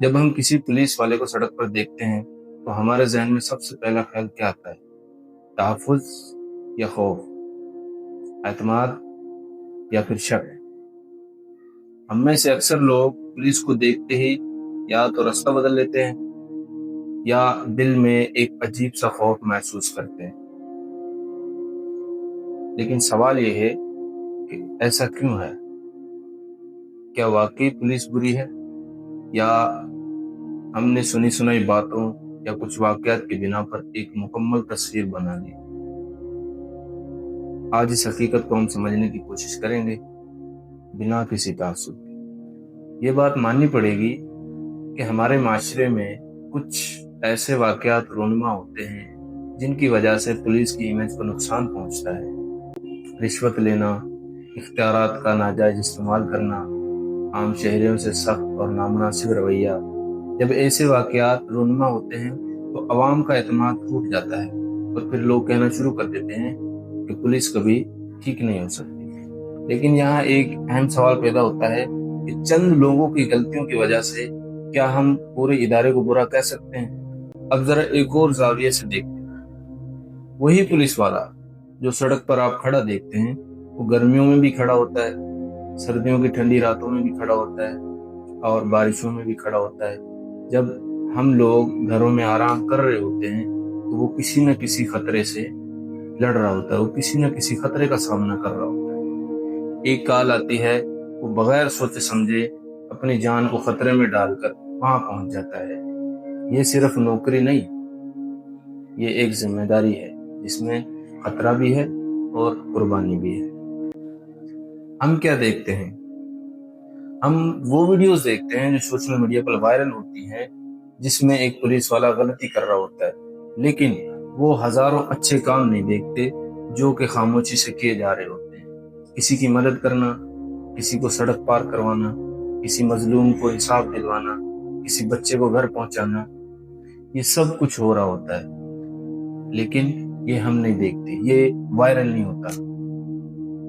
جب ہم کسی پولیس والے کو سڑک پر دیکھتے ہیں تو ہمارے ذہن میں سب سے پہلا خیال کیا آتا ہے؟ تحفظ یا خوف، اعتماد یا پھر شک؟ ہم میں سے اکثر لوگ پولیس کو دیکھتے ہی یا تو راستہ بدل لیتے ہیں یا دل میں ایک عجیب سا خوف محسوس کرتے ہیں۔ لیکن سوال یہ ہے کہ ایسا کیوں ہے؟ کیا واقعی پولیس بری ہے، یا ہم نے سنی سنائی باتوں یا کچھ واقعات کی بنا پر ایک مکمل تصویر بنا لی؟ آج اس حقیقت کو ہم سمجھنے کی کوشش کریں گے، بنا کسی تعصب کے۔ یہ بات ماننی پڑے گی کہ ہمارے معاشرے میں کچھ ایسے واقعات رونما ہوتے ہیں جن کی وجہ سے پولیس کی امیج کو نقصان پہنچتا ہے۔ رشوت لینا، اختیارات کا ناجائز استعمال کرنا، عام شہریوں سے سخت اور نامناسب رویہ۔ جب ایسے واقعات رونما ہوتے ہیں تو عوام کا اعتماد ٹوٹ جاتا ہے اور پھر لوگ کہنا شروع کر دیتے ہیں کہ پولیس کبھی ٹھیک نہیں ہو سکتی۔ لیکن یہاں ایک اہم سوال پیدا ہوتا ہے کہ چند لوگوں کی غلطیوں کی وجہ سے کیا ہم پورے ادارے کو برا کہہ سکتے ہیں؟ اب ذرا ایک اور زاویے سے دیکھتے ہیں۔ وہی پولیس والا جو سڑک پر آپ کھڑا دیکھتے ہیں وہ گرمیوں میں بھی کھڑا ہوتا ہے، سردیوں کی ٹھنڈی راتوں میں بھی کھڑا ہوتا ہے اور بارشوں میں بھی کھڑا ہوتا ہے۔ جب ہم لوگ گھروں میں آرام کر رہے ہوتے ہیں تو وہ کسی نہ کسی خطرے سے لڑ رہا ہوتا ہے، وہ کسی نہ کسی خطرے کا سامنا کر رہا ہوتا ہے۔ ایک کال آتی ہے، وہ بغیر سوچے سمجھے اپنی جان کو خطرے میں ڈال کر وہاں پہنچ جاتا ہے۔ یہ صرف نوکری نہیں، یہ ایک ذمہ داری ہے جس میں خطرہ بھی ہے اور قربانی بھی ہے۔ ہم کیا دیکھتے ہیں؟ ہم وہ ویڈیوز دیکھتے ہیں جو سوشل میڈیا پر وائرل ہوتی ہیں، جس میں ایک پولیس والا غلطی کر رہا ہوتا ہے، لیکن وہ ہزاروں اچھے کام نہیں دیکھتے جو کہ خاموشی سے کیے جا رہے ہوتے ہیں۔ کسی کی مدد کرنا، کسی کو سڑک پار کروانا، کسی مظلوم کو انصاف دلوانا، کسی بچے کو گھر پہنچانا، یہ سب کچھ ہو رہا ہوتا ہے، لیکن یہ ہم نہیں دیکھتے، یہ وائرل نہیں ہوتا،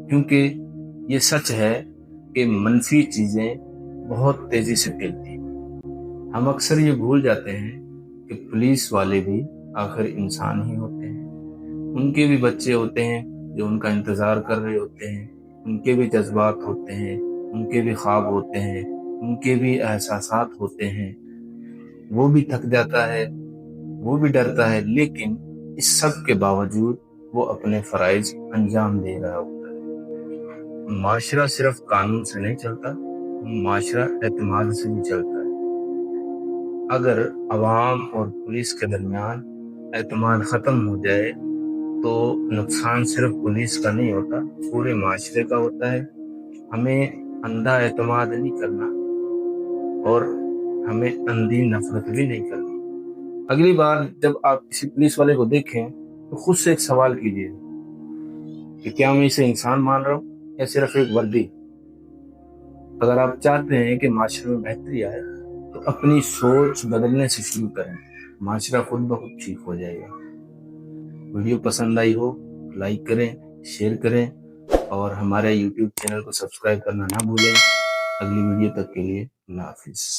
کیونکہ یہ سچ ہے کہ منفی چیزیں بہت تیزی سے پھیلتی ہیں۔ ہم اکثر یہ بھول جاتے ہیں کہ پولیس والے بھی آخر انسان ہی ہوتے ہیں، ان کے بھی بچے ہوتے ہیں جو ان کا انتظار کر رہے ہوتے ہیں، ان کے بھی جذبات ہوتے ہیں، ان کے بھی خواب ہوتے ہیں، ان کے بھی احساسات ہوتے ہیں۔ وہ بھی تھک جاتا ہے، وہ بھی ڈرتا ہے، لیکن اس سب کے باوجود وہ اپنے فرائض انجام دے رہا ہوتا ہے۔ معاشرہ صرف قانون سے نہیں چلتا، معاشرہ اعتماد سے بھی چلتا ہے۔ اگر عوام اور پولیس کے درمیان اعتماد ختم ہو جائے تو نقصان صرف پولیس کا نہیں ہوتا، پورے معاشرے کا ہوتا ہے۔ ہمیں اندھا اعتماد نہیں کرنا اور ہمیں اندھی نفرت بھی نہیں کرنی۔ اگلی بار جب آپ کسی پولیس والے کو دیکھیں تو خود سے ایک سوال کیجیے کہ کیا میں اسے انسان مان رہا ہوں یا صرف ایک وردی؟ اگر آپ چاہتے ہیں کہ معاشرے میں بہتری آئے تو اپنی سوچ بدلنے سے شروع کریں، معاشرہ خود بخود ٹھیک ہو جائے گا۔ ویڈیو پسند آئی ہو لائک کریں، شیئر کریں اور ہمارے یوٹیوب چینل کو سبسکرائب کرنا نہ بھولیں۔ اگلی ویڈیو تک کے لیے اللہ حافظ۔